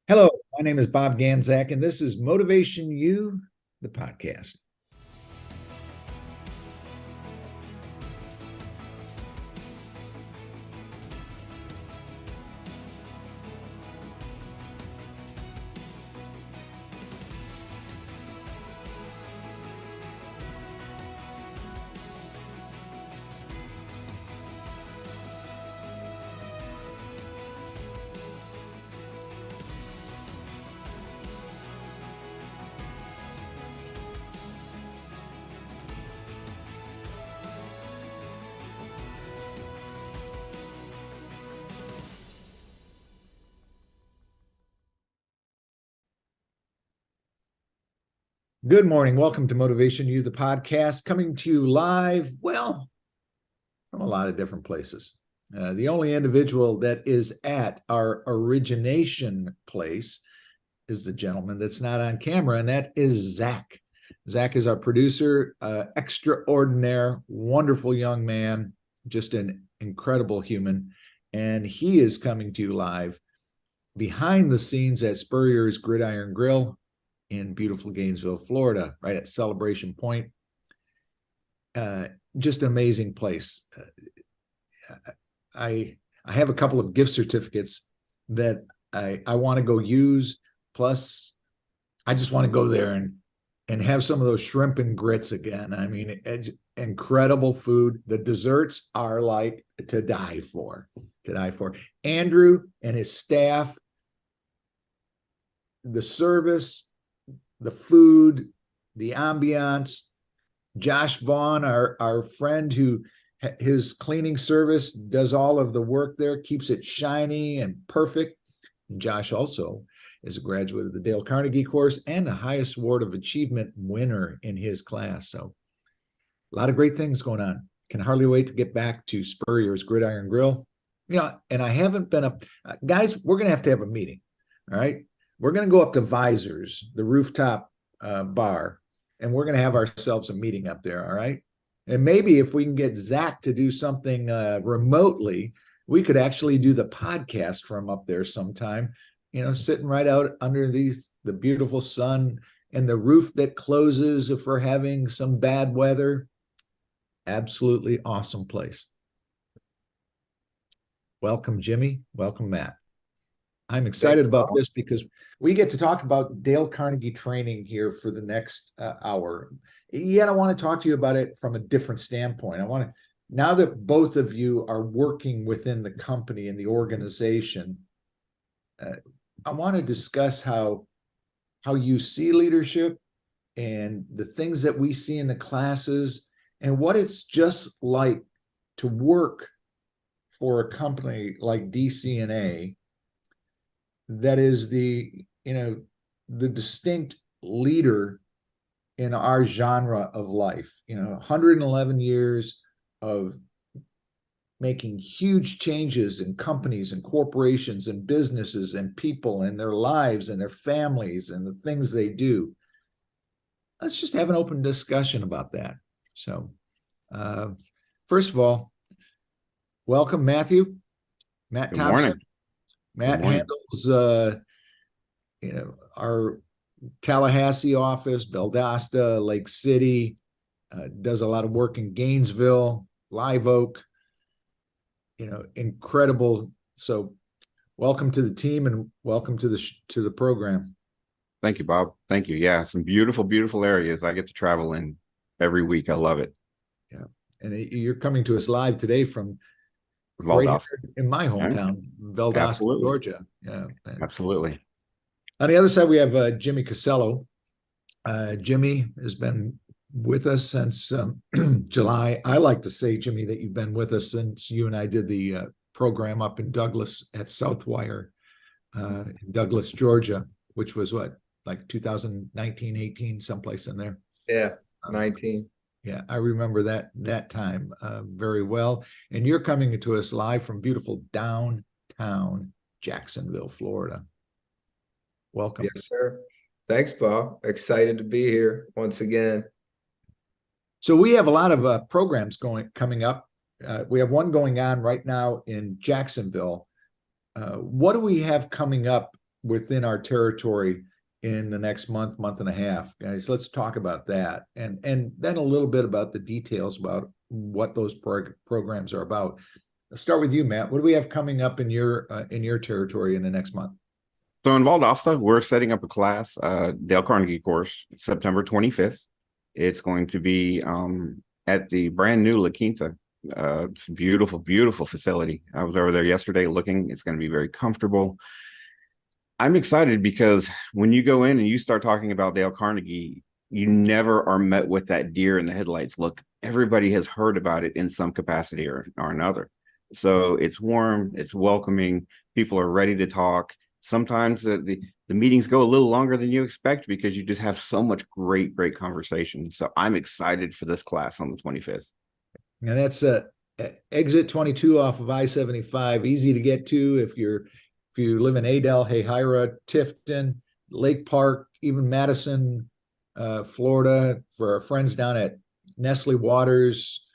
Hello, my name is Bob Ganzak, and this is Motivation U, the podcast. Good morning. Welcome to Motivation U, the podcast, coming to you live, from a lot of different places. The only individual that is at our origination place is the gentleman that's not on camera, and that is Zach. Zach is our producer, extraordinaire, wonderful young man, just an incredible human. And he is coming to you live behind the scenes at Spurrier's Gridiron Grill in beautiful Gainesville, Florida, right at Celebration Point. Just an amazing place. I have a couple of gift certificates that I want to go use. Plus, I just want to go there and have some of those shrimp and grits again. I mean, incredible food. The desserts are like to die for. Andrew and his staff, the service, the food, the ambiance. Josh Vaughn, our friend who his cleaning service does all of the work there, keeps it shiny and perfect. And Josh also is a graduate of the Dale Carnegie course and the highest award of achievement winner in his class. So a lot of great things going on. Can hardly wait to get back to Spurrier's Gridiron Grill. And I haven't been up. Guys, we're going to have a meeting. All right. We're going to go up to Visors, the rooftop bar, and we're going to have ourselves a meeting up there, all right? And maybe if we can get Zach to do something remotely, we could actually do the podcast from up there sometime, sitting right out under the beautiful sun and the roof that closes if we're having some bad weather. Absolutely awesome place. Welcome, Jimmy. Welcome, Matt. I'm excited about this because we get to talk about Dale Carnegie training here for the next hour. Yet I want to talk to you about it from a different standpoint. Now that both of you are working within the company and the organization, I want to discuss how you see leadership and the things that we see in the classes and what it's just like to work for a company like DCNA that is the distinct leader in our genre of life. 111 years of making huge changes in companies and corporations and businesses and people and their lives and their families and the things they do. Let's just have an open discussion about that. So, first of all, welcome, Matthew. Matt Thompson. Good morning. Matt handles, our Tallahassee office, Valdosta, Lake City, does a lot of work in Gainesville, Live Oak, incredible. So welcome to the team and welcome to the program. Thank you, Bob. Thank you. Yeah, some beautiful, beautiful areas I get to travel in every week. I love it. Yeah. And you're coming to us live today from Valdosta, right in my hometown, Valdosta, Georgia. Yeah, absolutely. On the other side, we have Jimmy Casello. Jimmy has been with us since July. I like to say, Jimmy, that you've been with us since you and I did the program up in Douglas at Southwire, in Douglas, Georgia, which was like 2019, 18, someplace in there. Yeah, 19. Yeah, I remember that time very well. And you're coming to us live from beautiful downtown Jacksonville, Florida. Welcome. Yes, sir. Thanks, Bob. Excited to be here once again. So we have a lot of programs coming up. We have one going on right now in Jacksonville. What do we have coming up within our territory in the next month, month and a half, guys. Let's talk about that, and then a little bit about the details about what those programs are about. Let's start with you, Matt. What do we have coming up in your territory in the next month? So in Valdosta, we're setting up a class, Dale Carnegie course, September 25th. It's going to be at the brand new La Quinta. It's a beautiful, beautiful facility. I was over there yesterday looking. It's going to be very comfortable. I'm excited because when you go in and you start talking about Dale Carnegie, you never are met with that deer in the headlights look. Everybody has heard about it in some capacity or another. So it's warm, it's welcoming. People are ready to talk. Sometimes the meetings go a little longer than you expect because you just have so much great conversation. So I'm excited for this class on the 25th. And that's exit 22 off of I-75, easy to get to if you live in Adel, Hayhira, Tifton, Lake Park, even Madison, Florida. For our friends down at Nestle Waters,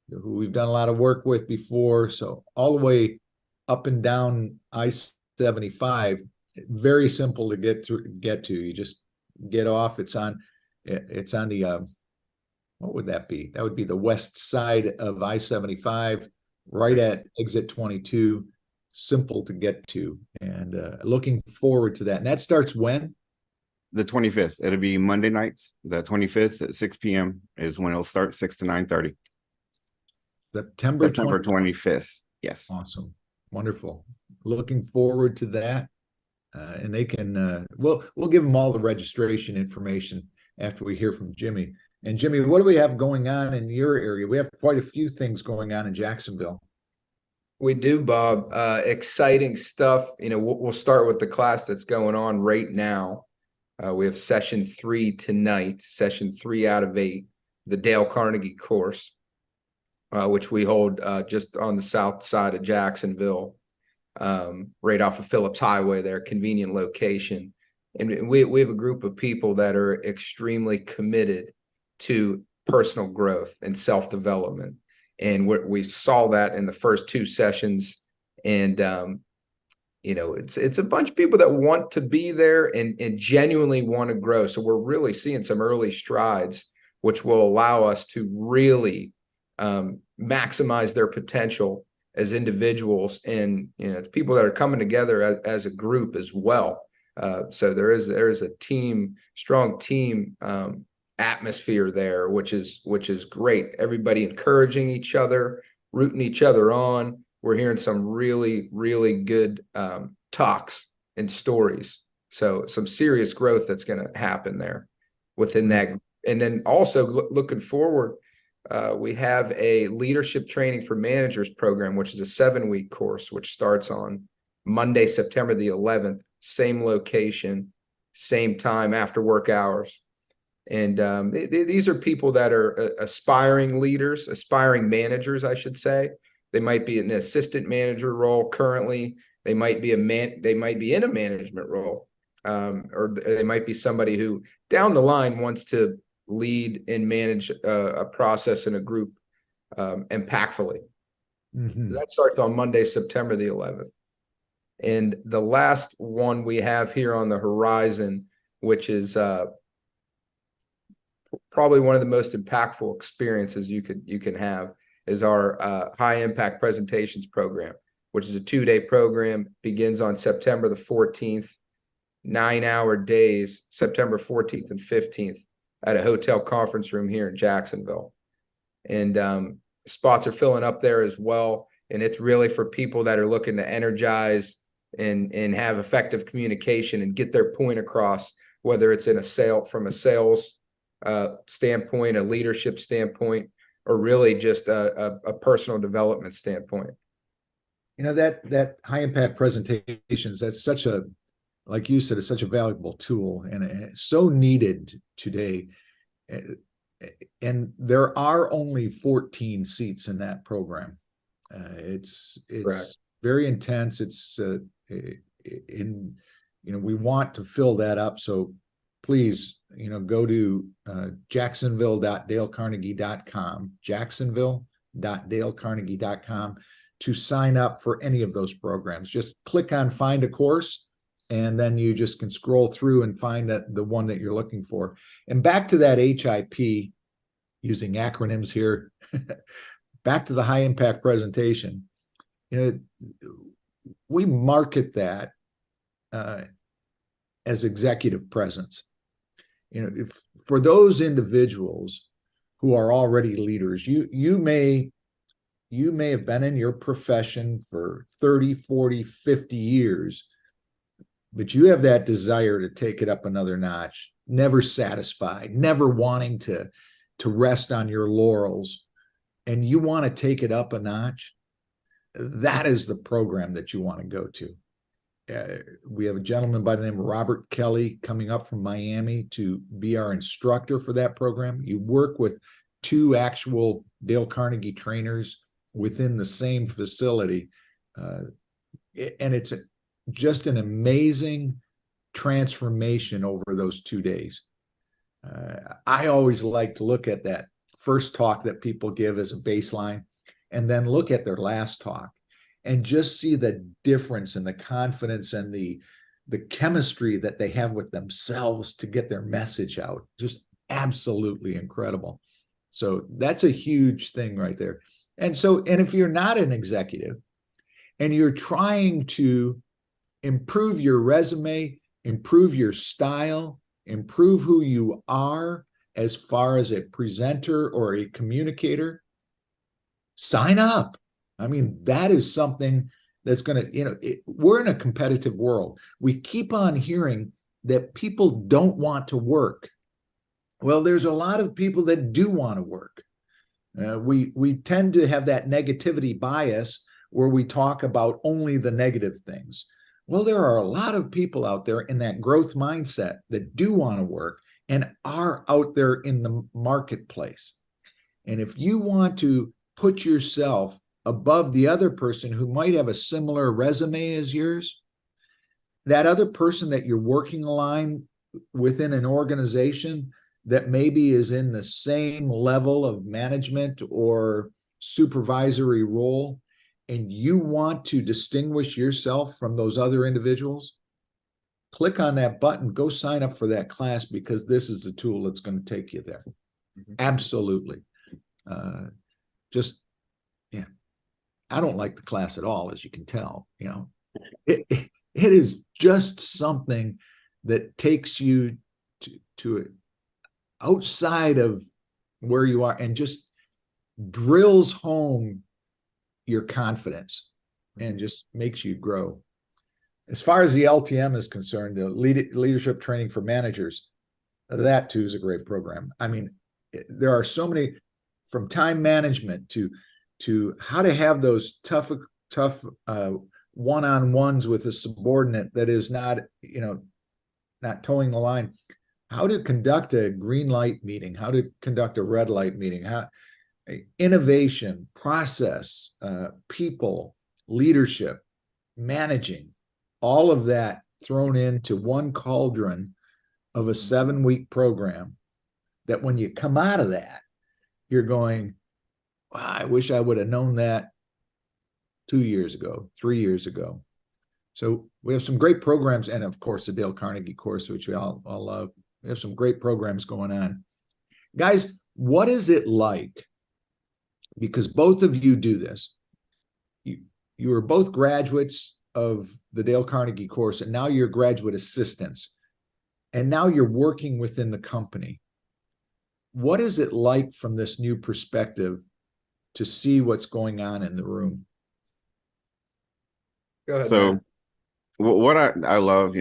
who we've done a lot of work with before. So all the way up and down I-75, very simple to get to. You just get off. It's on the what would that be? That would be the west side of I-75, right at exit 22. Simple to get to, and looking forward to that. And that starts when? The 25th. It'll be Monday nights. The 25th at 6 p.m. is when it'll start, 6 to 9:30. September 25th. Yes. Awesome. Wonderful. Looking forward to that. And they can, we'll give them all the registration information after we hear from Jimmy. And Jimmy, what do we have going on in your area? We have quite a few things going on in Jacksonville. We do, Bob. Exciting stuff. We'll start with the class that's going on right now. We have session 3 tonight, session 3 out of 8, the Dale Carnegie course, which we hold just on the south side of Jacksonville, right off of Phillips Highway there, convenient location. And we have a group of people that are extremely committed to personal growth and self-development. And we saw that in the first 2 sessions. And, it's a bunch of people that want to be there and genuinely want to grow. So we're really seeing some early strides, which will allow us to really maximize their potential as individuals. And, it's people that are coming together as a group as well. So there is a strong team atmosphere there, which is great. Everybody encouraging each other, rooting each other on. We're hearing some really, really good talks and stories. So some serious growth that's going to happen there within that. And then also looking forward, we have a leadership training for managers program, which is a 7-week course, which starts on Monday, September the 11th, same location, same time after work hours. And these are people that are aspiring leaders, aspiring managers, I should say. They might be in an assistant manager role currently. They might be in a management role, or they might be somebody who down the line wants to lead and manage a process in a group impactfully. Mm-hmm. That starts on Monday, September the 11th. And the last one we have here on the horizon, which is probably one of the most impactful experiences you can have, is our high impact presentations program, which is a 2-day program, begins on September the 14th, 9-hour days, September 14th and 15th at a hotel conference room here in Jacksonville. And spots are filling up there as well. And it's really for people that are looking to energize and have effective communication and get their point across, whether it's from a sales standpoint, a leadership standpoint, or really just a personal development standpoint. That high impact presentations, that's such a, like you said, it's such a valuable tool and it's so needed today. And there are only 14 seats in that program. It's Correct. Very intense. It's we want to fill that up. So please, go to jacksonville.dalecarnegie.com, jacksonville.dalecarnegie.com to sign up for any of those programs. Just click on find a course and then you just can scroll through and find that the one that you're looking for. And back to that HIP, using acronyms here, back to the high impact presentation. We market that as executive presence. If for those individuals who are already leaders, you may have been in your profession for 30, 40, 50 years, but you have that desire to take it up another notch, never satisfied, never wanting to rest on your laurels, and you want to take it up a notch. That is the program that you want to go to. We have a gentleman by the name of Robert Kelly coming up from Miami to be our instructor for that program. You work with 2 actual Dale Carnegie trainers within the same facility. And it's just an amazing transformation over those 2 days. I always like to look at that first talk that people give as a baseline, and then look at their last talk and just see the difference in the confidence and the chemistry that they have with themselves to get their message out. Just absolutely incredible. So that's a huge thing right there. And if you're not an executive and you're trying to improve your resume, improve your style, improve who you are as far as a presenter or a communicator, sign up. I mean, that is something that's going to, we're in a competitive world. We keep on hearing that people don't want to work. Well, there's a lot of people that do want to work. We tend to have that negativity bias where we talk about only the negative things. Well, there are a lot of people out there in that growth mindset that do want to work and are out there in the marketplace. And if you want to put yourself above the other person who might have a similar resume as yours, that other person that you're working line within an organization that maybe is in the same level of management or supervisory role, and you want to distinguish yourself from those other individuals, click on that button, go sign up for that class, because this is the tool that's going to take you there. Absolutely. Yeah. I don't like the class at all, as you can tell. It is just something that takes you to outside of where you are and just drills home your confidence and just makes you grow. As far as the LTM is concerned, the leadership training for managers, that too is a great program. I mean, there are so many, from time management to how to have those tough one-on-ones with a subordinate that is not towing the line, how to conduct a green light meeting, how to conduct a red light meeting, innovation, process, people, leadership, managing, all of that thrown into one cauldron of a 7-week program that when you come out of that, you're going, wow, I wish I would have known that 2 years ago, 3 years ago. So we have some great programs, and of course the Dale Carnegie course, which we all love. We have some great programs going on. Guys, what is it like? Because both of you do this. You are both graduates of the Dale Carnegie course, and now you're graduate assistants. And now you're working within the company. What is it like from this new perspective to see what's going on in the room? Go ahead, So Matt. what I love,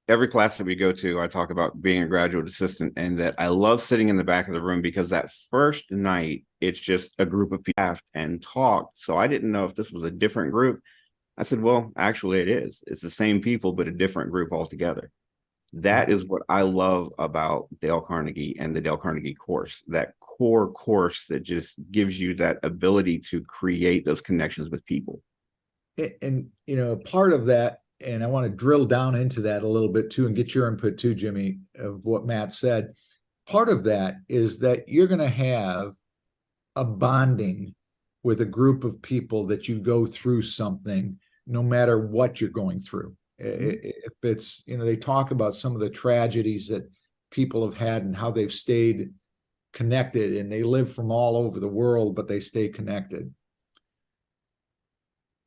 every class that we go to, I talk about being a graduate assistant, and that I love sitting in the back of the room, because that first night, it's just a group of people and talk. So I didn't know if this was a different group. I said, well, actually it is. It's the same people, but a different group altogether. That is what I love about Dale Carnegie and the Dale Carnegie course, that core course that just gives you that ability to create those connections with people. And part of that, and I want to drill down into that a little bit too, and get your input too, Jimmy, of what Matt said. Part of that is that you're going to have a bonding with a group of people that you go through something, no matter what you're going through. If it's, they talk about some of the tragedies that people have had and how they've stayed connected, and they live from all over the world, but they stay connected.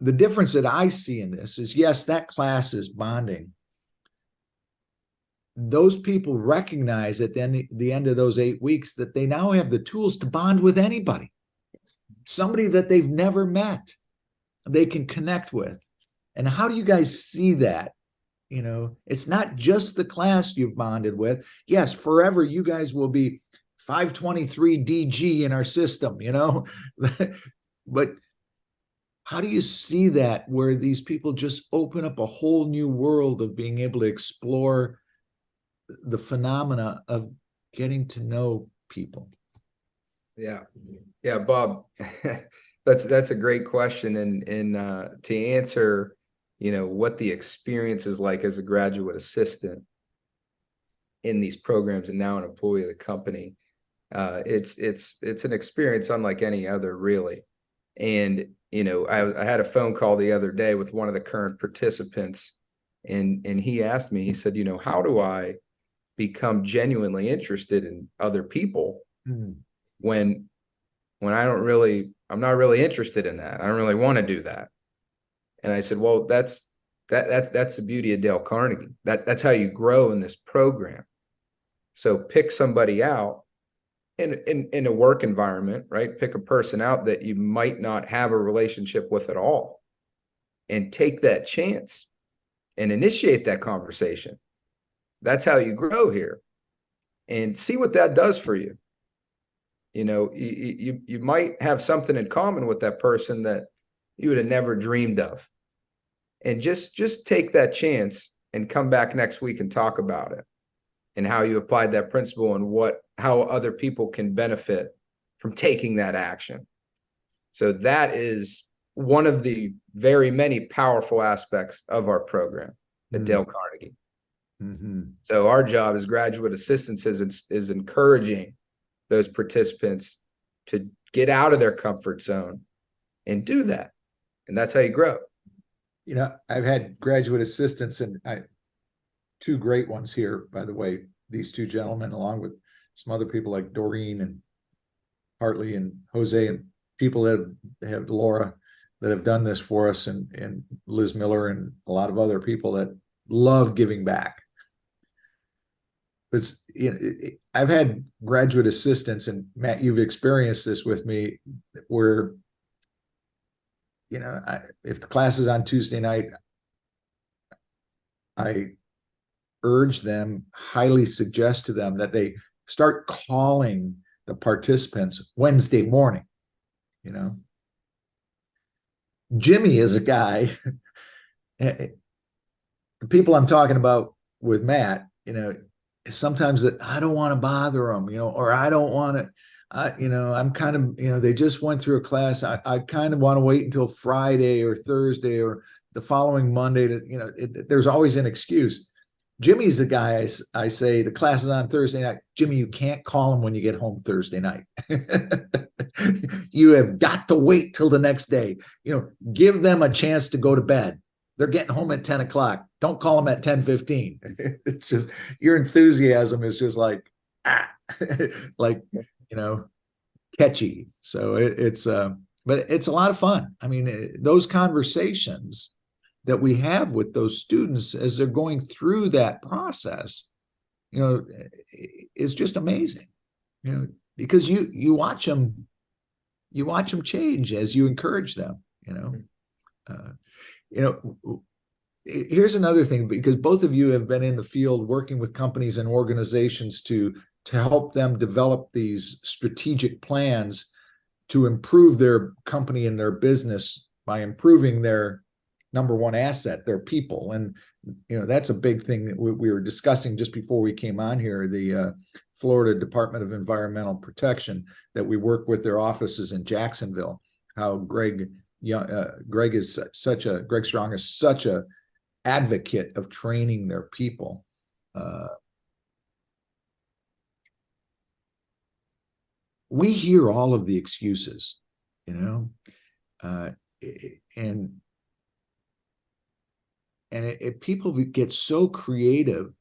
The difference that I see in this is, yes, that class is bonding. Those people recognize at the end of those 8 weeks that they now have the tools to bond with anybody, somebody that they've never met, they can connect with. And how do you guys see that? It's not just the class you've bonded with. Yes, forever you guys will be 523 DG in our system, but how do you see that, where these people just open up a whole new world of being able to explore the phenomena of getting to know people? Yeah, Bob, that's a great question. And to answer, what the experience is like as a graduate assistant in these programs and now an employee of the company, it's an experience unlike any other, really. And I had a phone call the other day with one of the current participants, and he asked me, he said, how do I become genuinely interested in other people when I'm not really interested in that. I don't really want to do that. And I said, well, that's the beauty of Dale Carnegie. That's how you grow in this program. So pick somebody out in a work environment, right? Pick a person out that you might not have a relationship with at all, and take that chance and initiate that conversation. That's how you grow here, and see what that does for you. You might have something in common with that person that you would have never dreamed of. And just take that chance and come back next week and talk about it, and how you applied that principle, and how other people can benefit from taking that action. So that is one of the very many powerful aspects of our program at Dale Carnegie. So our job as graduate assistants is encouraging those participants to get out of their comfort zone and do that. And that's how you grow. I've had graduate assistants, and two great ones here, by the way, these two gentlemen, along with some other people like Doreen and Hartley and Jose, and people that have Laura that have done this for us, and Liz Miller, and a lot of other people that love giving back. It's, I've had graduate assistants, and Matt, you've experienced this with me, where, if the class is on Tuesday night, I urge them, highly suggest to them that they start calling the participants Wednesday morning. Jimmy is a guy, the people I'm talking about with Matt, sometimes that I don't want to bother them, or I don't want to, I'm kind of, they just went through a class. I kind of want to wait until Friday or Thursday or the following Monday to, there's always an excuse. Jimmy's the guy I say, the class is on Thursday night. Jimmy, you can't call him when you get home Thursday night. You have got to wait till the next day. Give them a chance to go to bed. They're getting home at 10 o'clock. Don't call them at 10:15. It's just, your enthusiasm is just like, like, catchy. So but it's a lot of fun. I mean, those conversations that we have with those students as they're going through that process, is just amazing, because you watch them change as you encourage them, here's another thing, because both of you have been in the field working with companies and organizations to help them develop these strategic plans to improve their company and their business by improving their number one asset, their people. And, that's a big thing that we were discussing just before we came on here, the Florida Department of Environmental Protection, that we work with their offices in Jacksonville, how Greg Strong is such a advocate of training their people. We hear all of the excuses, and And people get so creative.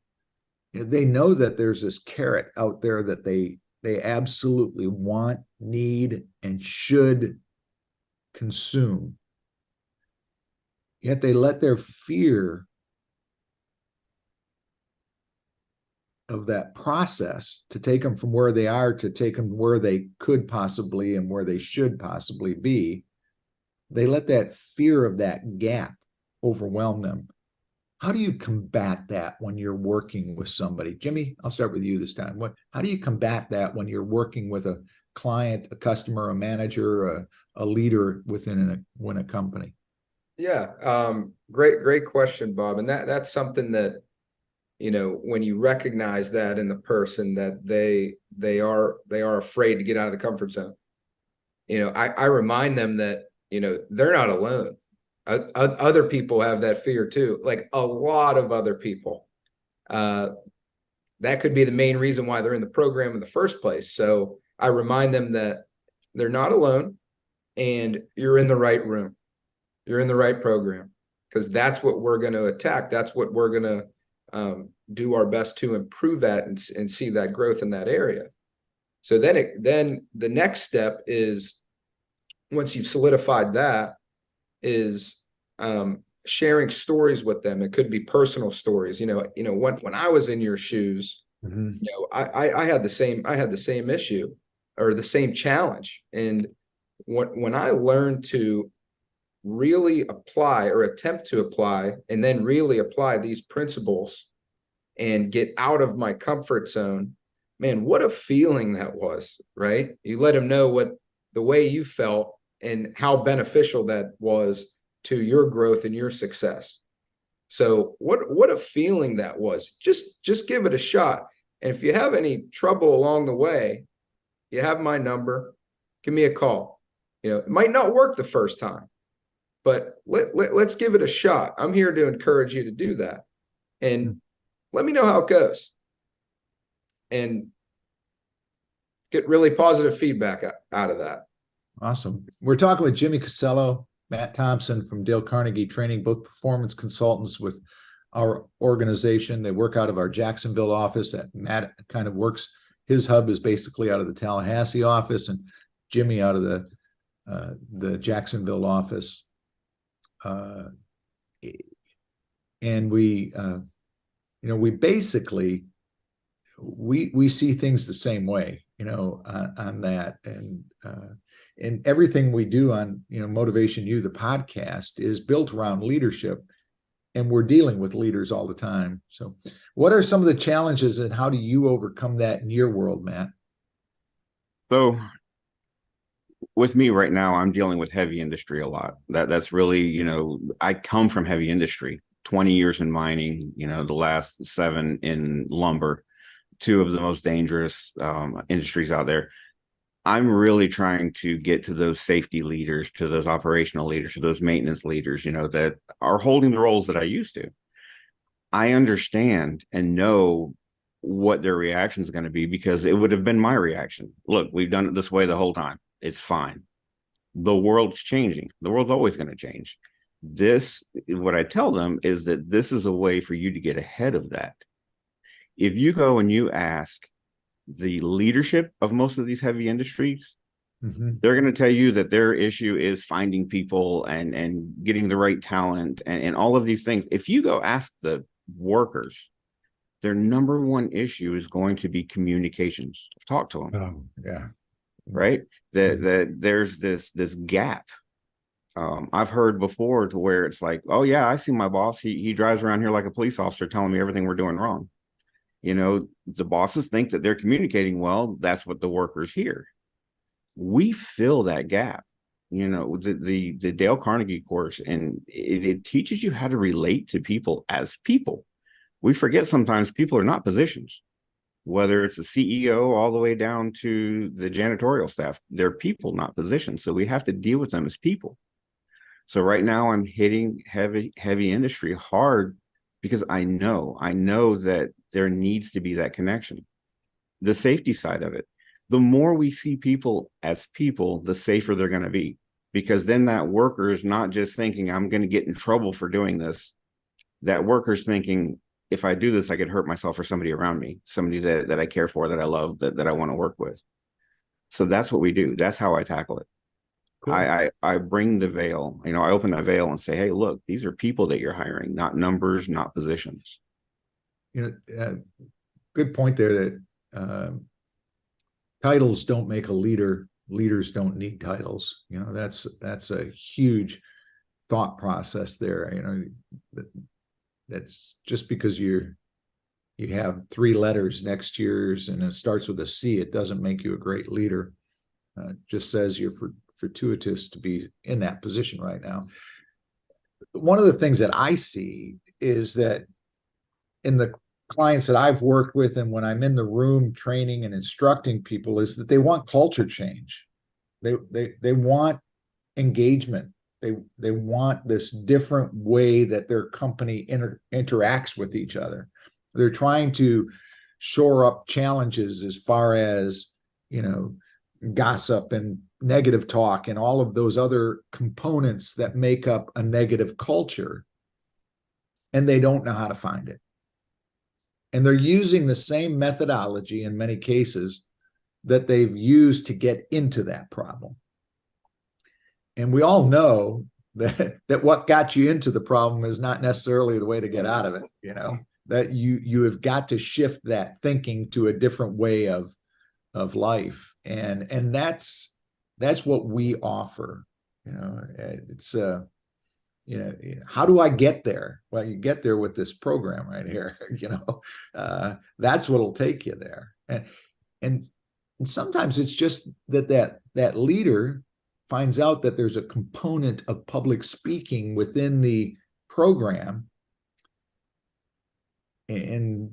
They know that there's this carrot out there that they absolutely want, need, and should consume. Yet they let their fear of that process to take them from where they are to take them where they could possibly and where they should possibly be. They let that fear of that gap overwhelm them. How do you combat that when you're working with somebody? Jimmy, I'll start with you this time. How do you combat that when you're working with a client, a customer, a manager, a leader within a company? Yeah, great question, Bob. And that's something that, when you recognize that in the person, that they are afraid to get out of the comfort zone. I remind them that, they're not alone. Other people have that fear too, like a lot of other people. That could be the main reason why they're in the program in the first place. So I remind them that they're not alone and you're in the right room. You're in the right program, because that's what we're going to attack. That's what we're going to do our best to improve at and see that growth in that area. So then the next step is, once you've solidified that, is sharing stories with them. It could be personal stories. When I was in your shoes, I had the same issue or the same challenge. And when I learned to really apply or attempt to apply and then really apply these principles and get out of my comfort zone, man, what a feeling that was, right? You let them know what the way you felt and how beneficial that was to your growth and your success. So what a feeling that was. Just give it a shot. And if you have any trouble along the way, you have my number, give me a call. It might not work the first time, but let's give it a shot. I'm here to encourage you to do that. And let me know how it goes. And get really positive feedback out of that. Awesome. We're talking with Jimmy Casello, Matt Thompson from Dale Carnegie Training, both performance consultants with our organization. They work out of our Jacksonville office. That Matt kind of works. His hub is basically out of the Tallahassee office, and Jimmy out of the Jacksonville office. And we basically we see things the same way, on that, and everything we do on MotivationU, the podcast, is built around leadership, and we're dealing with leaders all the time. So, what are some of the challenges, and how do you overcome that in your world, Matt? So, with me right now, I'm dealing with heavy industry a lot. That's really, I come from heavy industry, 20 years in mining, the last 7 in lumber, 2 of the most dangerous industries out there. I'm really trying to get to those safety leaders, to those operational leaders, to those maintenance leaders, that are holding the roles that I used to. I understand and know what their reaction is going to be, because it would have been my reaction. Look, we've done it this way the whole time. It's fine. The world's changing. The world's always going to change. What I tell them is that this is a way for you to get ahead of that. If you go and you ask the leadership of most of these heavy industries, they're going to tell you that their issue is finding people and getting the right talent and all of these things. If you go ask the workers, their number one issue is going to be communications. Talk to them. Yeah. Right. That there's this gap. I've heard before to where it's like, oh yeah, I see my boss. He drives around here like a police officer telling me everything we're doing wrong. The bosses think that they're communicating well. That's what the workers hear. We fill that gap. The Dale Carnegie course, and it teaches you how to relate to people as people. We forget sometimes people are not positions, whether it's the CEO all the way down to the janitorial staff. They're people, not positions. So we have to deal with them as people. So right now I'm hitting heavy industry hard, because I know that there needs to be that connection. The safety side of it, the more we see people as people, the safer they're going to be, because then that worker is not just thinking, I'm going to get in trouble for doing this. that worker's thinking, if I do this, I could hurt myself or somebody around me, somebody that I care for, that I love, that I want to work with. So that's what we do. That's how I tackle it. Cool. I bring the veil, I open the veil and say, hey, look, these are people that you're hiring, not numbers, not positions. Good point there that titles don't make a leader. Leaders don't need titles. That's a huge thought process there. That's just because you have 3 letters next to yours and it starts with a C, it doesn't make you a great leader. Just says you're fortuitous to be in that position right now. One of the things that I see is that in the clients that I've worked with and when I'm in the room training and instructing people is that they want culture change. They want engagement. They want this different way that their company interacts with each other. They're trying to shore up challenges as far as, gossip and negative talk and all of those other components that make up a negative culture. And they don't know how to find it. And they're using the same methodology in many cases that they've used to get into that problem. And we all know that what got you into the problem is not necessarily the way to get out of it, that you have got to shift that thinking to a different way of life. And that's what we offer. It's how do I get there? Well, you get there with this program right here. That's what'll take you there. And sometimes it's just that leader finds out that there's a component of public speaking within the program, and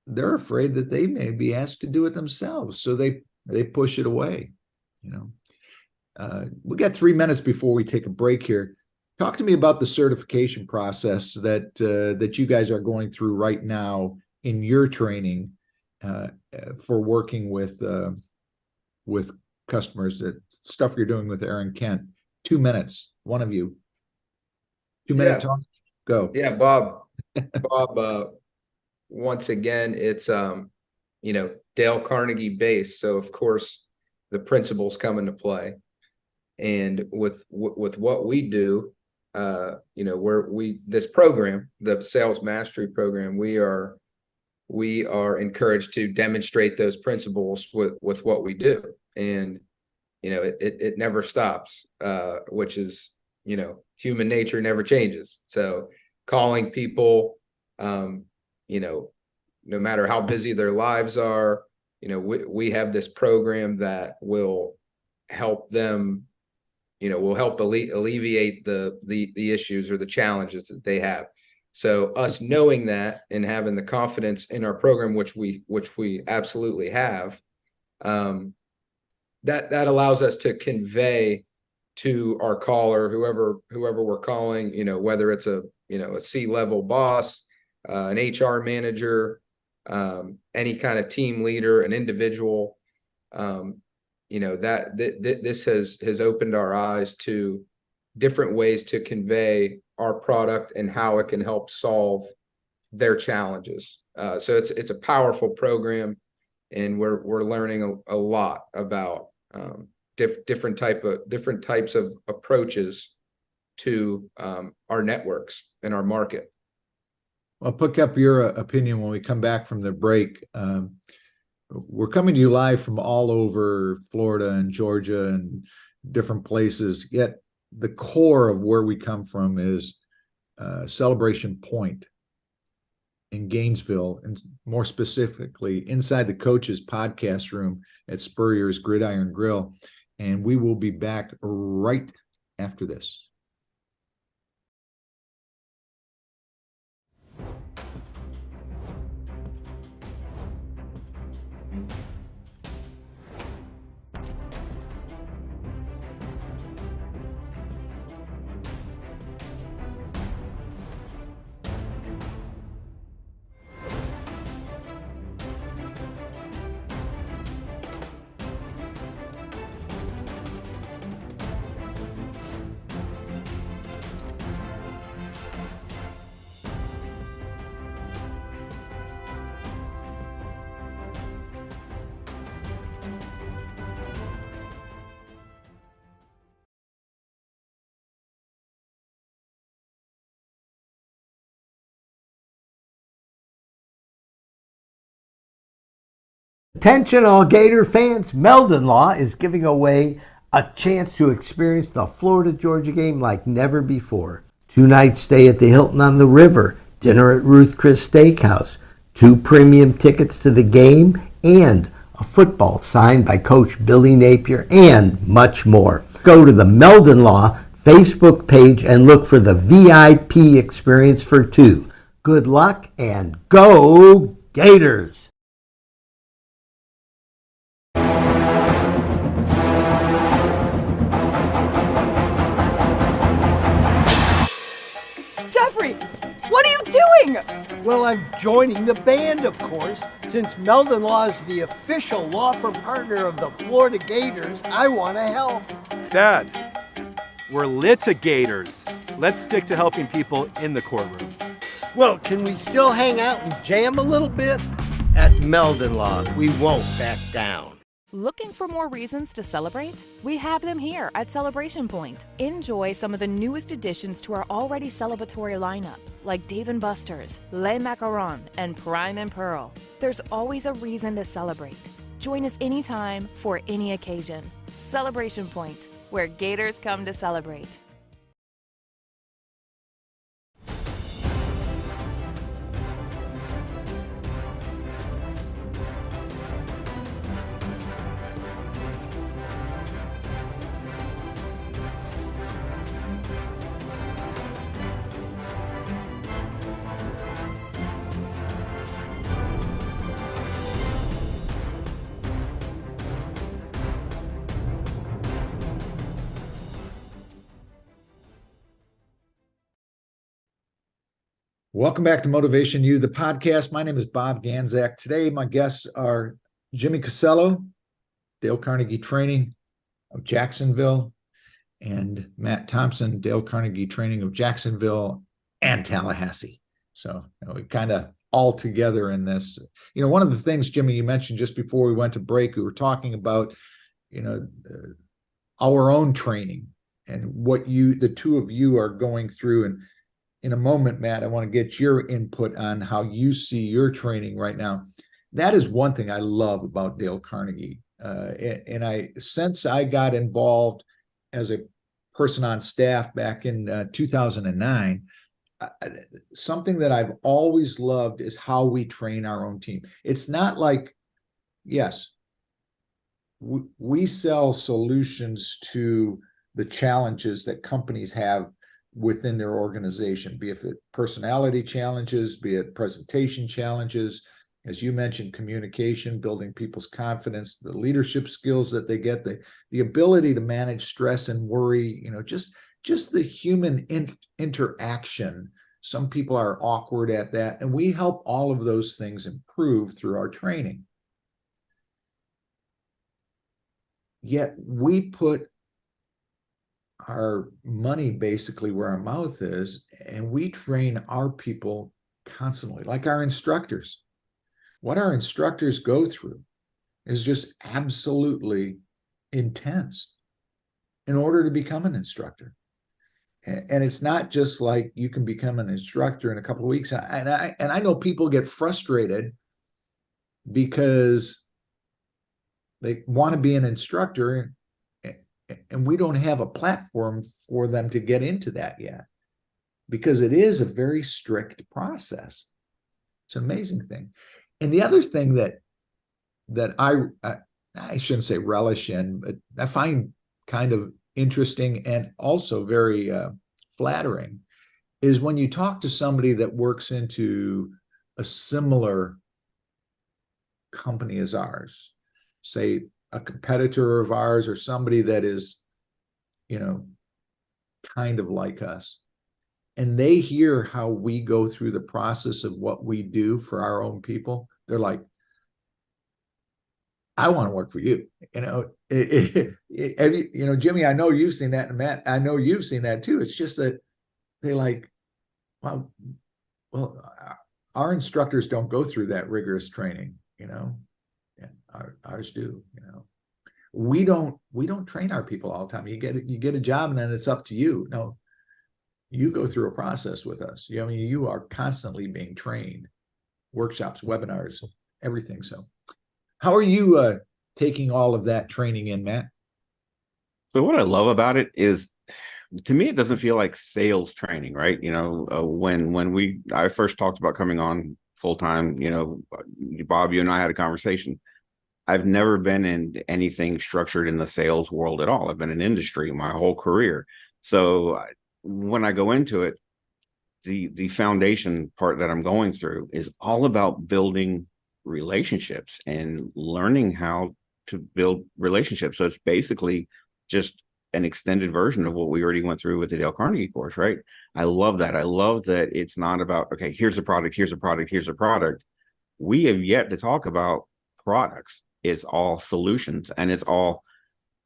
they're afraid that they may be asked to do it themselves, so they push it away. We got 3 minutes before we take a break here. Talk to me about the certification process that you guys are going through right now in your training for working with customers. That stuff you're doing with Aaron Kent. 2 minutes, one of you. 2 minute talk. Go. Yeah, Bob. Bob. Once again, it's Dale Carnegie based, so of course the principles come into play. And with what we do, this program, the sales mastery program, we are encouraged to demonstrate those principles with what we do. And it never stops, which is human nature never changes. So calling people, no matter how busy their lives are, we have this program that will help them, will help alleviate the issues or the challenges that they have. So us knowing that and having the confidence in our program, which we absolutely have, that allows us to convey to our caller, whoever we're calling, whether it's a C-level boss, an HR manager, any kind of team leader, an individual, this has opened our eyes to different ways to convey our product and how it can help solve their challenges. So it's a powerful program, and we're learning a lot about different types of approaches to our networks and our market. I'll pick up your opinion when we come back from the break. We're coming to you live from all over Florida and Georgia and different places, yet the core of where we come from is Celebration Point in Gainesville, and more specifically inside the coach's podcast room at Spurrier's Gridiron Grill. And we will be back right after this. Attention all Gator fans, Meldon Law is giving away a chance to experience the Florida-Georgia game like never before. 2-night stay at the Hilton on the River, dinner at Ruth Chris Steakhouse, 2 premium tickets to the game, and a football signed by Coach Billy Napier, and much more. Go to the Meldon Law Facebook page and look for the VIP experience for 2. Good luck and go Gators! Jeffrey, what are you doing? Well, I'm joining the band, of course. Since Meldon Law is the official law firm partner of the Florida Gators, I want to help. Dad, we're litigators. Let's stick to helping people in the courtroom. Well, can we still hang out and jam a little bit? At Meldon Law, we won't back down. Looking for more reasons to celebrate? We have them here at Celebration Point. Enjoy some of the newest additions to our already celebratory lineup, like Dave & Buster's, Les Macarons, and Prime and Pearl. There's always a reason to celebrate. Join us anytime for any occasion. Celebration Point, where Gators come to celebrate. Welcome back to Motivation U, the podcast. My name is Bob Ganzak. Today, my guests are Jimmy Casello, Dale Carnegie Training of Jacksonville, and Matt Thompson, Dale Carnegie Training of Jacksonville and Tallahassee. So we kind of all together in this. One of the things, Jimmy, you mentioned just before we went to break, we were talking about, our own training and what the two of you are going through. And in a moment, Matt, I want to get your input on how you see your training right now. That is one thing I love about Dale Carnegie. Since I got involved as a person on staff back in 2009, something that I've always loved is how we train our own team. It's not like, yes, we sell solutions to the challenges that companies have within their organization, be it personality challenges, be it presentation challenges, as you mentioned, communication, building people's confidence, the leadership skills that they get, the ability to manage stress and worry, just the human interaction. Some people are awkward at that, and we help all of those things improve through our training. Yet we put our money basically where our mouth is, and we train our people constantly, like our instructors. What our instructors go through is just absolutely intense in order to become an instructor. And it's not just like you can become an instructor in a couple of weeks. And I know people get frustrated because they want to be an instructor, and we don't have a platform for them to get into that yet, because it is a very strict process. It's an amazing thing. And the other thing that I shouldn't say relish in, but I find kind of interesting and also very flattering, is when you talk to somebody that works into a similar company as ours, say a competitor of ours or somebody that is, kind of like us, and they hear how we go through the process of what we do for our own people, they're like, I want to work for you. Jimmy, I know you've seen that, and Matt, I know you've seen that too. It's just that they like, well, our instructors don't go through that rigorous training, and ours do. We don't train our people all the time. You get a job and then it's up to you. No, you go through a process with us. You are constantly being trained, workshops, webinars, everything. So How are you taking all of that training in, Matt? So what I love about it is, to me, it doesn't feel like sales training, right? When I first talked about coming on full time, Bob, you and I had a conversation. I've never been in anything structured in the sales world at all. I've been in industry my whole career. So when I go into it, the foundation part that I'm going through is all about building relationships and learning how to build relationships. So it's basically just an extended version of what we already went through with the Dale Carnegie course, right? I love that. I love that it's not about, okay, here's a product, here's a product, here's a product. We have yet to talk about products. It's all solutions, and it's all,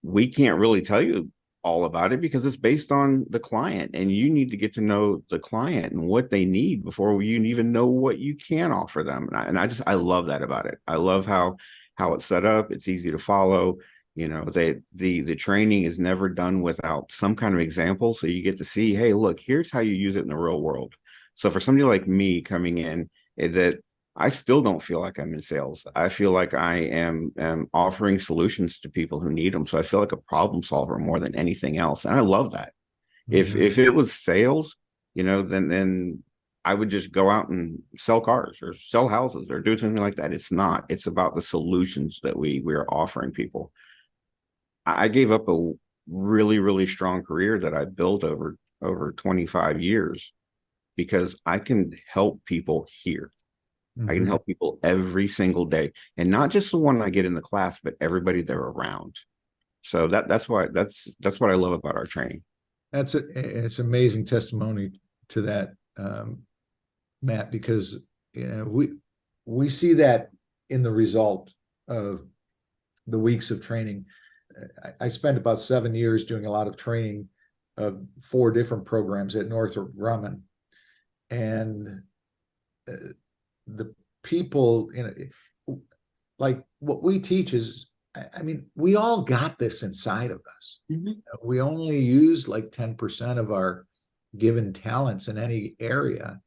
we can't really tell you all about it because it's based on the client, and you need to get to know the client and what they need before you even know what you can offer them. I love that about it. I love how it's set up. It's easy to follow. The training is never done without some kind of example, so you get to see, hey, look, here's how you use it in the real world. So for somebody like me coming in, that I still don't feel like I'm in sales. I feel like I am offering solutions to people who need them. So I feel like a problem solver more than anything else. And I love that. Mm-hmm. If it was sales, then I would just go out and sell cars or sell houses or do something like that. It's not. It's about the solutions that we're offering people. I gave up a really, really strong career that I built over 25 years because I can help people here. I can help people every single day, and not just the one I get in the class, but everybody they're around. So that's what I love about our training. It's amazing testimony to that, Matt, because we see that in the result of the weeks of training. I spent about 7 years doing a lot of training of 4 different programs at Northrop Grumman, and the people, like what we teach is, I mean, we all got this inside of us. We only use like 10% of our given talents in any area.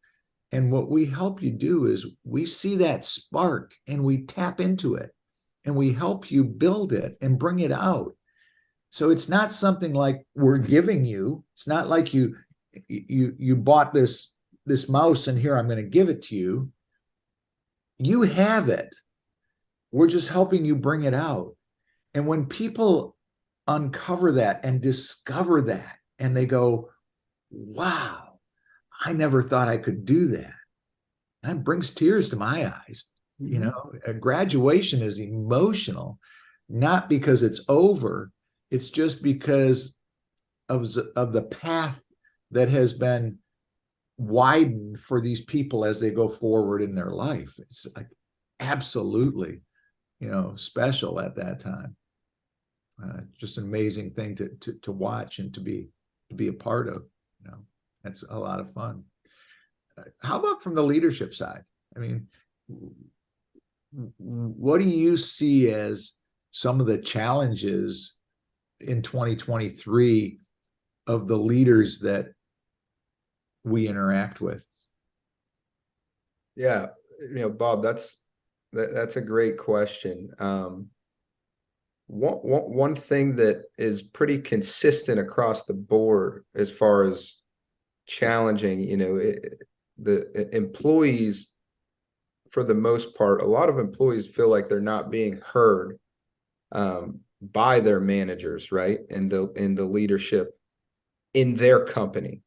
And what we help you do is we see that spark and we tap into it and we help you build it and bring it out. So it's not something like we're giving you. It's not like you bought this mouse and here I'm going to give it to you. You have it. We're just helping you bring it out. And when people uncover that and discover that, and they go, wow, I never thought I could do that. That brings tears to my eyes. A graduation is emotional, not because it's over. It's just because of the path that has been widen for these people as they go forward in their life. It's like absolutely, special at that time. Just an amazing thing to watch and to be a part of. That's a lot of fun. How about from the leadership side? I mean, what do you see as some of the challenges in 2023 of the leaders that we interact with? Yeah, Bob, that's a great question. One thing that is pretty consistent across the board as far as challenging, the employees, for the most part, a lot of employees feel like they're not being heard by their managers, right? And the leadership in their company.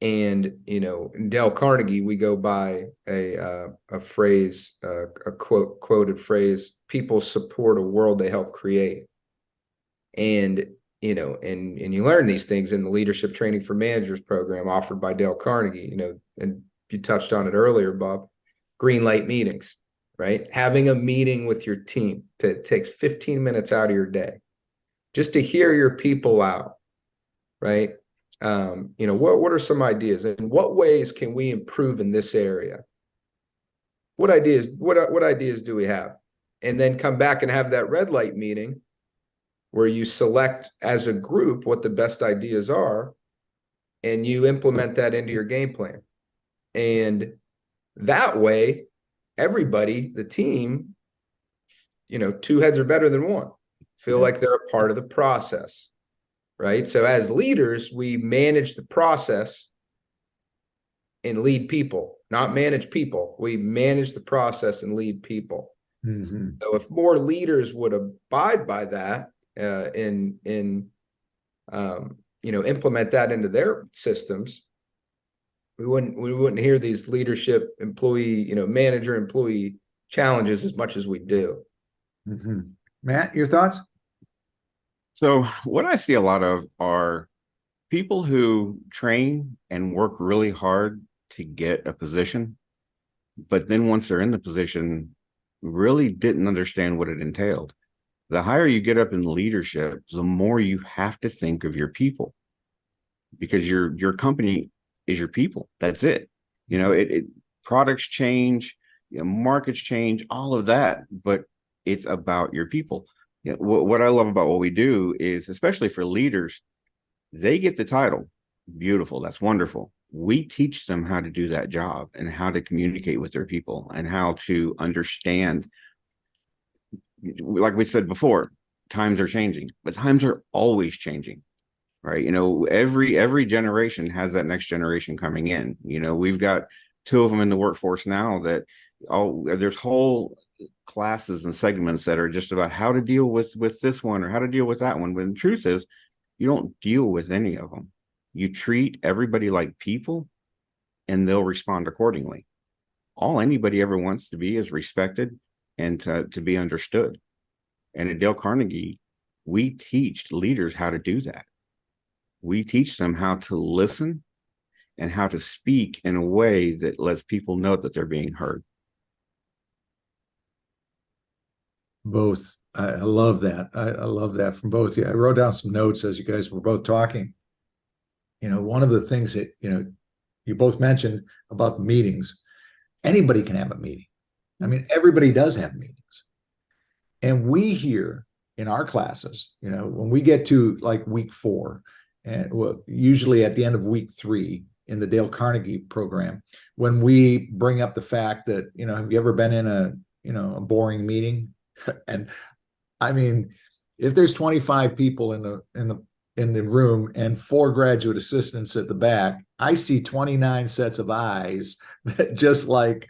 And, in Dale Carnegie, we go by a phrase, a quoted phrase: people support a world they help create. And, and you learn these things in the leadership training for managers program offered by Dale Carnegie, and you touched on it earlier, Bob, green light meetings, right? Having a meeting with your team takes 15 minutes out of your day just to hear your people out, right? What are some ideas, and what ways can we improve in this area? What ideas do we have? And then come back and have that red light meeting where you select as a group what the best ideas are, and you implement that into your game plan. And that way, everybody, the team, two heads are better than one. Feel like they're a part of the process, right? So as leaders, we manage the process and lead people, not manage people. We manage the process and lead people. Mm-hmm. So if more leaders would abide by that and implement that into their systems, we wouldn't hear these leadership employee, manager employee challenges as much as we do. Mm-hmm. Matt, your thoughts? So what I see a lot of are people who train and work really hard to get a position, but then once they're in the position, really didn't understand what it entailed. The higher you get up in leadership, the more you have to think of your people, because your company is your people. That's it. Products change, markets change, all of that, but it's about your people. What I love about what we do is, especially for leaders, they get the title. Beautiful. That's wonderful. We teach them how to do that job and how to communicate with their people and how to understand. Like we said before, times are changing, but times are always changing, right? Every generation has that next generation coming in. We've got two of them in the workforce now that there's whole classes and segments that are just about how to deal with this one or how to deal with that one. But the truth is, you don't deal with any of them. You treat everybody like people and they'll respond accordingly. All anybody ever wants to be is respected and to be understood. And at Dale Carnegie, we teach leaders how to do that. We teach them how to listen and how to speak in a way that lets people know that they're being heard. Both. I love that. I love that from both. I wrote down some notes as you guys were both talking. One of the things that, you both mentioned about the meetings, anybody can have a meeting. I mean, everybody does have meetings. And we hear in our classes, when we get to like week 4, and usually at the end of week 3 in the Dale Carnegie program, when we bring up the fact that, have you ever been in a boring meeting? And I mean, if there's 25 people in the room and 4 graduate assistants at the back, I see 29 sets of eyes that just like,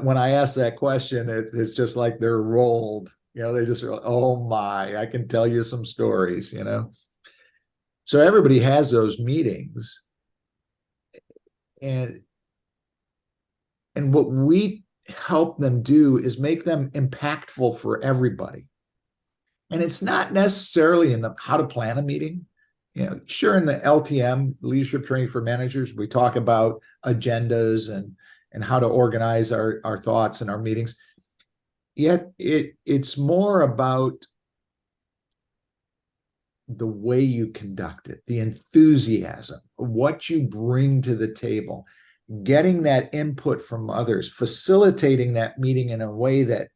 when I ask that question, it's just like they're rolled, they just, oh my, I can tell you some stories, So everybody has those meetings. And what we help them do is make them impactful for everybody. And it's not necessarily in how to plan a meeting. Sure, in the LTM, leadership training for managers, we talk about agendas and how to organize our thoughts and our meetings. Yet it's more about the way you conduct it, the enthusiasm, what you bring to the table, getting that input from others, facilitating that meeting in a way that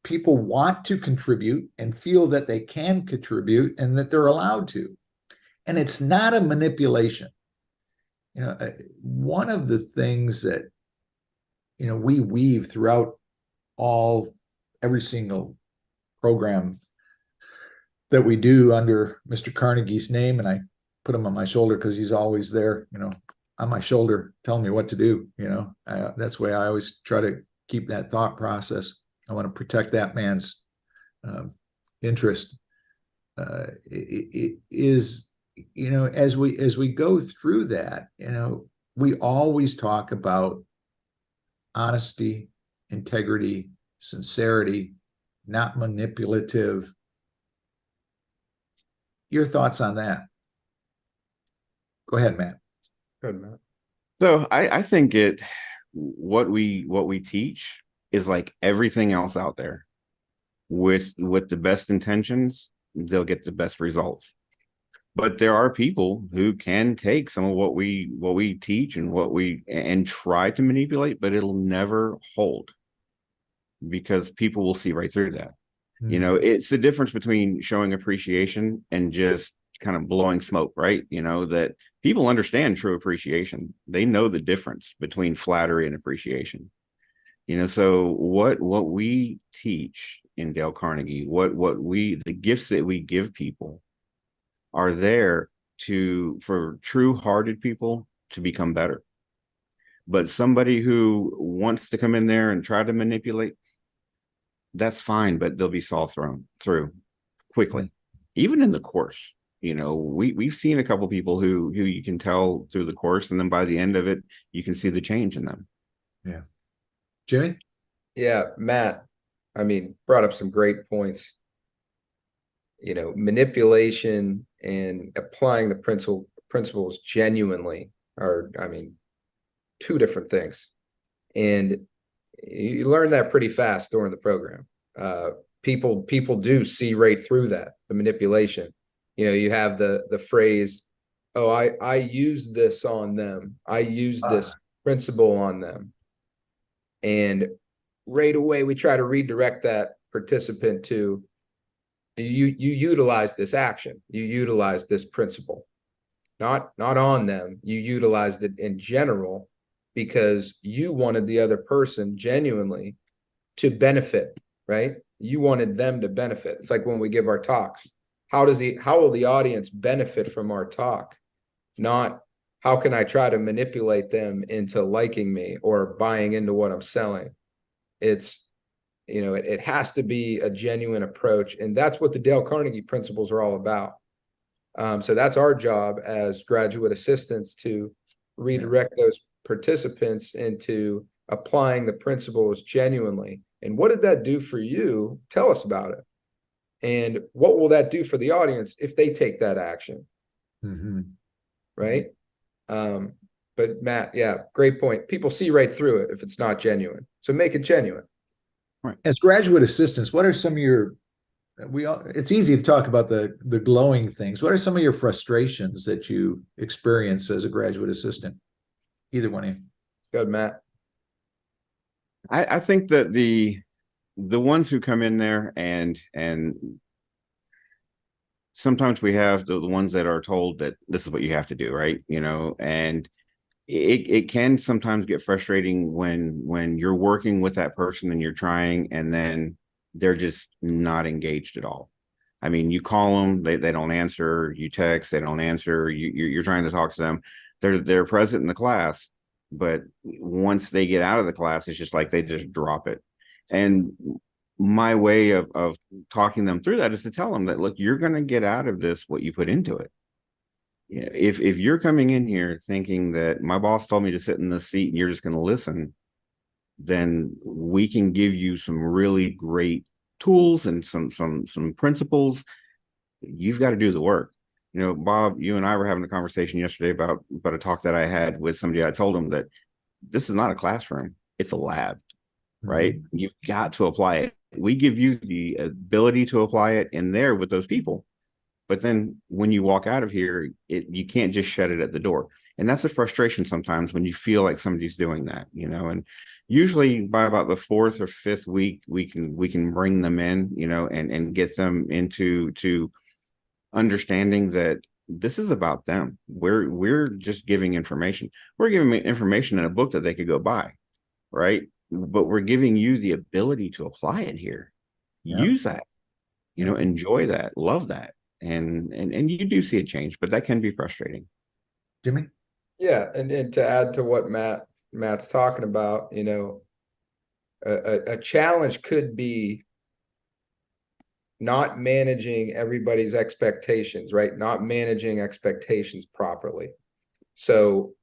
people want to contribute and feel that they can contribute and that they're allowed to. And it's not a manipulation. One of the things that, we weave throughout every single program that we do under Mr. Carnegie's name, and I put him on my shoulder because he's always there, on my shoulder, telling me what to do. That's the way I always try to keep that thought process. I want to protect that man's interest. It is, as we go through that, we always talk about honesty, integrity, sincerity, not manipulative. Your thoughts on that? Go ahead, Matt. Good, Matt. So I think what we teach is like everything else out there. With the best intentions, they'll get the best results. But there are people who can take some of what we teach and try to manipulate, but it'll never hold because people will see right through that. It's the difference between showing appreciation and just kind of blowing smoke, right? That people understand true appreciation. They know the difference between flattery and appreciation. So what we teach in Dale Carnegie, the gifts that we give people are there for true-hearted people to become better. But somebody who wants to come in there and try to manipulate, that's fine, but they'll be saw through quickly. Even in the course, we've seen a couple people who you can tell through the course, and then by the end of it, you can see the change in them. Yeah. Jimmy? Yeah, Matt, I mean, brought up some great points. Manipulation and applying the principles genuinely are, I mean, two different things. And you learn that pretty fast during the program. People do see right through that, the manipulation. You have the phrase, "Oh, I use this on them. I use this principle on them." And right away, we try to redirect that participant to, you utilize this action, you utilize this principle, not on them. You utilized it in general because you wanted the other person genuinely to benefit, right? You wanted them to benefit. It's like when we give our talks. How will the audience benefit from our talk? Not how can I try to manipulate them into liking me or buying into what I'm selling? It's, it has to be a genuine approach. And that's what the Dale Carnegie principles are all about. So that's our job as graduate assistants, to redirect those participants into applying the principles genuinely. And what did that do for you? Tell us about it. And what will that do for the audience if they take that action? Right? But Matt, yeah, great point. People see right through it if it's not genuine. So make it genuine. Right. As graduate assistants, what are some of your, it's easy to talk about the glowing things. What are some of your frustrations that you experience as a graduate assistant? Either one of you. Good, Matt. I think that the ones who come in there and sometimes we have the ones that are told that this is what you have to do, right? And it can sometimes get frustrating when you're working with that person and you're trying, and then they're just not engaged at all. I mean, you call them, they don't answer. You text, they don't answer. You're trying to talk to them. They're present in the class, but once they get out of the class, it's just like they just drop it. And my way of talking them through that is to tell them that, look, you're going to get out of this what you put into it. If you're coming in here thinking that my boss told me to sit in this seat and you're just going to listen, then we can give you some really great tools and some principles. You've got to do the work. Bob, you and I were having a conversation yesterday about a talk that I had with somebody. I told him that this is not a classroom, it's a lab, right? You've got to apply it. We give you the ability to apply it in there with those people. But then when you walk out of here, you can't just shut it at the door. And that's a frustration sometimes when you feel like somebody's doing that, and usually by about the fourth or fifth week, we can bring them in, and get them into understanding that this is about them. We're just giving information. We're giving information in a book that they could go buy, right? But we're giving you the ability to apply it here. Use that, enjoy that, love that. And you do see a change, but that can be frustrating. Jimmy? Yeah, and to add to what Matt's talking about, a challenge could be not managing everybody's expectations, right? Not managing expectations properly. So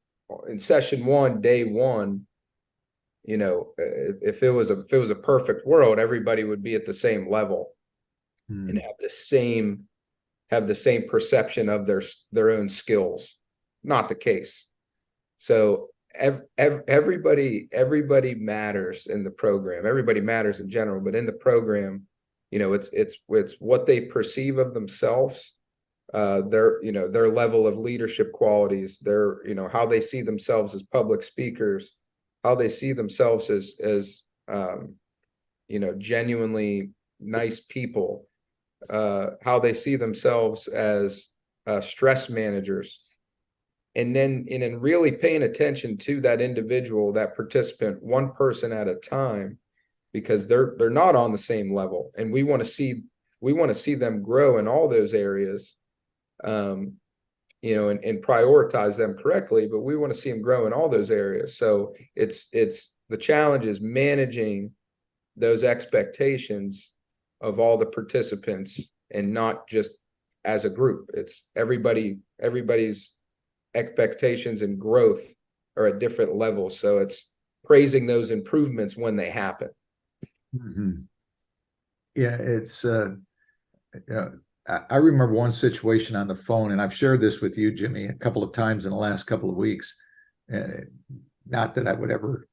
in session one, day one, if it was a perfect world, everybody would be at the same level and have the same perception of their own skills. Not the case. So everybody matters in the program. Everybody matters in general, but in the program, it's what they perceive of themselves, their level of leadership qualities, their how they see themselves as public speakers, how they see themselves as genuinely nice people, how they see themselves as stress managers. and then really paying attention to that individual, that participant, one person at a time, because they're not on the same level, and we want to see them grow in all those areas, and prioritize them correctly, but we want to see them grow in all those areas. So it's the challenge is managing those expectations of all the participants, and not just as a group. It's everybody's expectations and growth are at different levels. So it's praising those improvements when they happen. Mm-hmm. Yeah, it's I remember one situation on the phone, and I've shared this with you, Jimmy, a couple of times in the last couple of weeks. Not that I would ever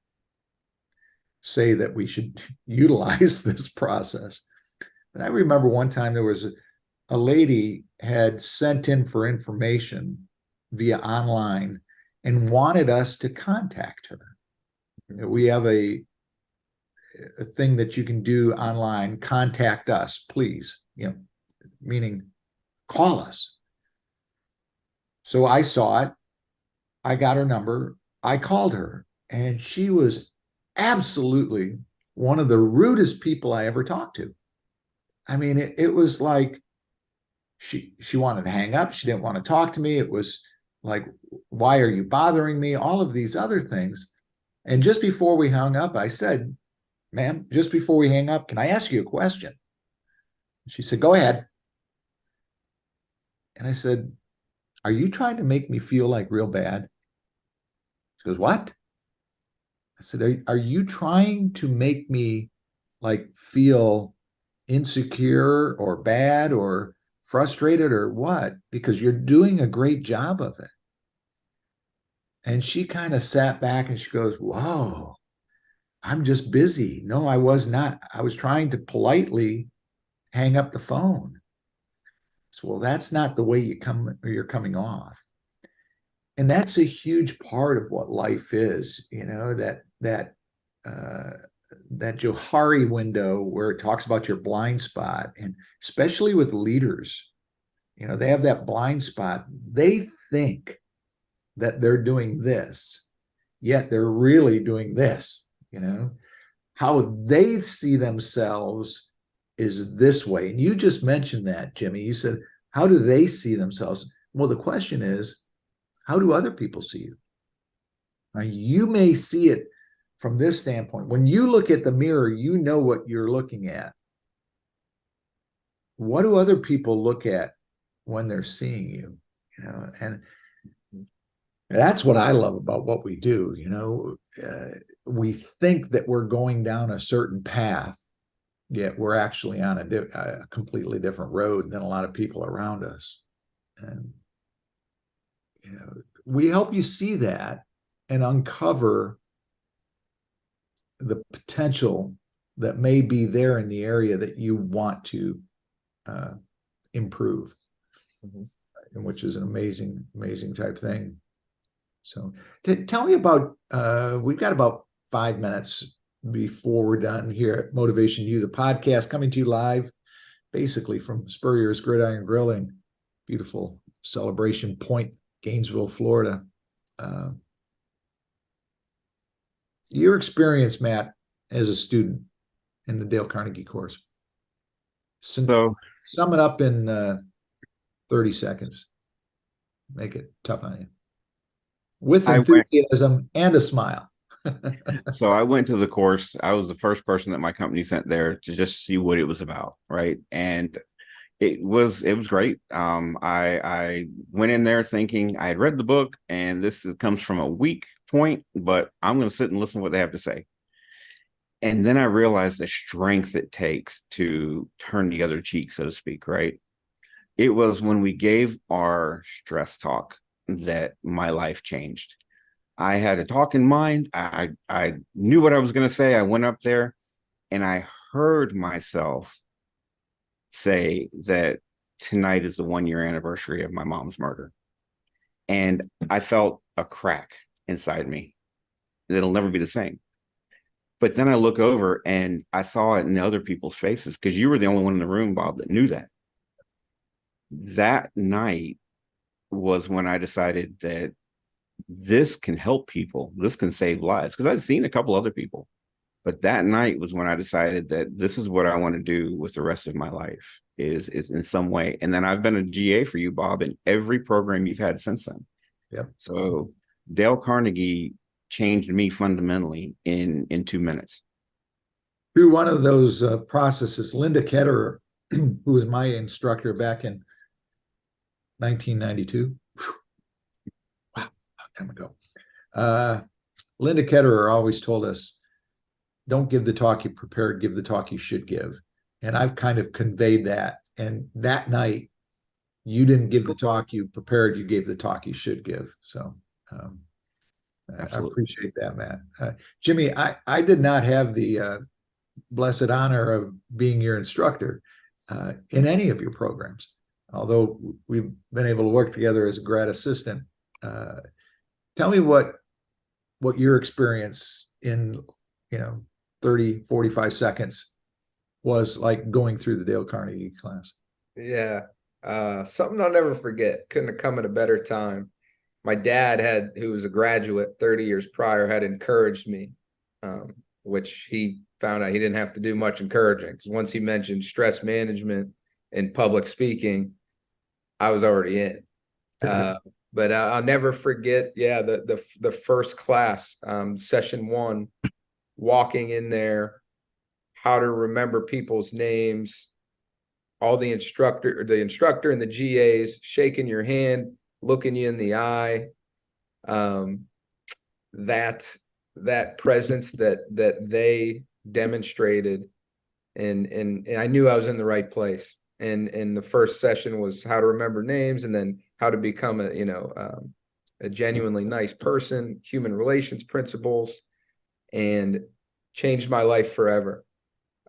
say that we should utilize this process, but I remember one time there was a lady had sent in for information via online and wanted us to contact her. We have a thing that you can do online, contact us, please, meaning call us. So I saw it. I got her number. I called her, and she was absolutely one of the rudest people I ever talked to. I mean, it was like she wanted to hang up. She didn't want to talk to me. It was like, why are you bothering me? All of these other things. And just before we hung up, I said, ma'am, just before we hang up, can I ask you a question? She said, go ahead. And I said, are you trying to make me feel like real bad? She goes, what? I said, are you trying to make me like feel insecure or bad or frustrated or what? Because you're doing a great job of it. And she kind of sat back and she goes, whoa, I'm just busy. No, I was not. I was trying to politely hang up the phone. So, well, that's not the way you're coming off. And that's a huge part of what life is, that Johari window where it talks about your blind spot, and especially with leaders, they have that blind spot. They think that they're doing this, yet they're really doing this. How they see themselves is this way. And you just mentioned that, Jimmy. You said, how do they see themselves? Well, the question is, how do other people see you? Now, you may see it from this standpoint. When you look at the mirror, you know what you're looking at. What do other people look at when they're seeing you? And that's what I love about what we do. We think that we're going down a certain path, yet we're actually on a completely different road than a lot of people around us. And we help you see that and uncover the potential that may be there in the area that you want to improve, and which is an amazing type thing. So tell me about, we've got about 5 minutes before we're done here at MotivationU, the podcast coming to you live, basically from Spurrier's Gridiron Grilling, beautiful Celebration Point, Gainesville, Florida. Your experience, Matt, as a student in the Dale Carnegie course. So sum it up in 30 seconds. Make it tough on you. With enthusiasm and a smile. So I went to the course. I was the first person that my company sent there to just see what it was about, right? And it was great. I went in there thinking I had read the book, and comes from a weak point, but I'm going to sit and listen to what they have to say. And then I realized the strength it takes to turn the other cheek, so to speak, right? It was when we gave our stress talk that my life changed. I had a talk in mind. I knew what I was going to say. I went up there and I heard myself say that tonight is the 1-year anniversary of my mom's murder. And I felt a crack inside me. It'll never be the same. But then I look over and I saw it in other people's faces, because you were the only one in the room, Bob, that knew that. That night was when I decided that this can help people. This can save lives. Because I'd seen a couple other people. But that night was when I decided that this is what I want to do with the rest of my life is in some way. And then I've been a GA for you, Bob, in every program you've had since then. Yep. So Dale Carnegie changed me fundamentally in 2 minutes. Through one of those processes, Linda Ketterer, who was my instructor back in 1992. Wow, long time ago. Linda Ketterer always told us, don't give the talk you prepared, give the talk you should give. And I've kind of conveyed that. And that night, you didn't give the talk you prepared, you gave the talk you should give. So I appreciate that, Matt. Jimmy, I did not have the blessed honor of being your instructor in any of your programs, although we've been able to work together as a grad assistant. Tell me what your experience in 30, 45 seconds was like going through the Dale Carnegie class. Yeah. Something I'll never forget. Couldn't have come at a better time. My dad who was a graduate 30 years prior, had encouraged me, which he found out he didn't have to do much encouraging, because once he mentioned stress management and public speaking, I was already in. But I'll never forget, the first class, session 1, walking in there, how to remember people's names, all the instructor and the GAs shaking your hand, looking you in the eye, that presence that they demonstrated, and I knew I was in the right place. And the first session was how to remember names, and then how to become a genuinely nice person, human relations principles, and changed my life forever.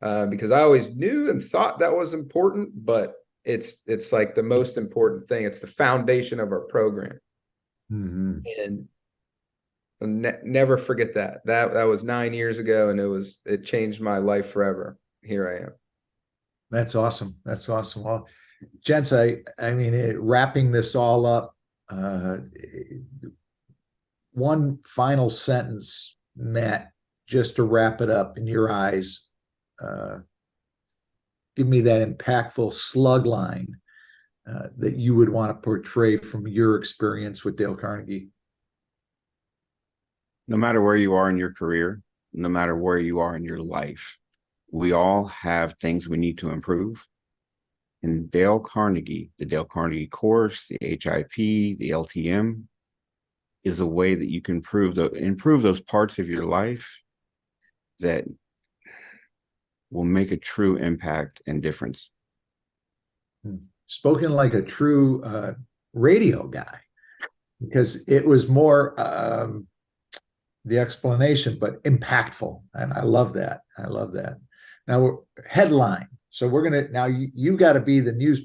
Because I always knew and thought that was important, but it's like the most important thing. It's the foundation of our program. Mm-hmm. And I'll never forget that. That was 9 years ago, and it changed my life forever. Here I am. That's awesome. That's awesome. Well, gents, I mean, wrapping this all up, one final sentence, Matt, just to wrap it up in your eyes. Give me that impactful slug line that you would want to portray from your experience with Dale Carnegie. No matter where you are in your career, no matter where you are in your life, we all have things we need to improve. And Dale Carnegie, the Dale Carnegie course, the HIP, the LTM, is a way that you can improve those parts of your life that will make a true impact and difference. Spoken like a true radio guy, because it was more the explanation, but impactful. And I love that. I love that. Now, headline. So we're going to, now you've got to be the newspaper